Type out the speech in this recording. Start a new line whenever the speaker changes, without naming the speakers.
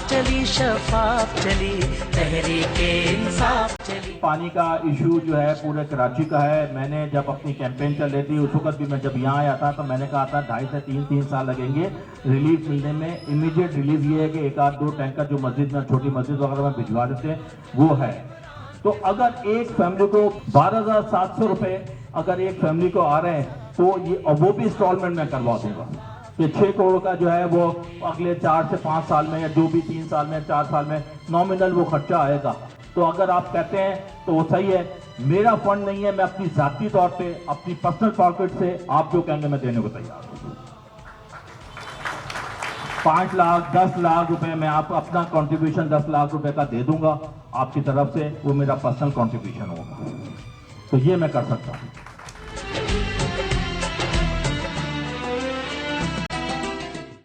चली, शफाफ चली, तहरीके इंसाफ चली।
पानी का इशू जो है पूरे कराची का है। मैंने जब अपनी कैंपेन चल रही थी उस वक्त भी मैं जब यहाँ आया था तो मैंने कहा था 2.5 से 3 साल लगेंगे रिलीफ मिलने में। इमीडिएट रिलीफ ये है कि 1-2 टैंकर जो मस्जिद में, छोटी मस्जिद वगैरह में भिजवा देते हैं, वो है। तो अगर एक फैमिली को 12,700 रुपए अगर एक फैमिली को आ रहे हैं तो ये, और वो भी इंस्टॉलमेंट में करवा दूंगा। ये 6 करोड़ का जो है वो अगले 4 से 5 साल में, या जो भी 3 साल में, 4 साल में नॉमिनल वो खर्चा आएगा। तो अगर आप कहते हैं तो वो सही है। मेरा फंड नहीं है, मैं अपनी जाती तौर पे, अपनी पर्सनल पॉकेट से आप जो कहेंगे मैं देने को तैयार हूं। 5 लाख 10 लाख रुपए मैं आपको अपना कंट्रीब्यूशन 10 लाख रुपए का दे दूंगा आपकी तरफ से, वो मेरा पर्सनल कंट्रीब्यूशन होगा। तो ये मैं कर सकता हूं।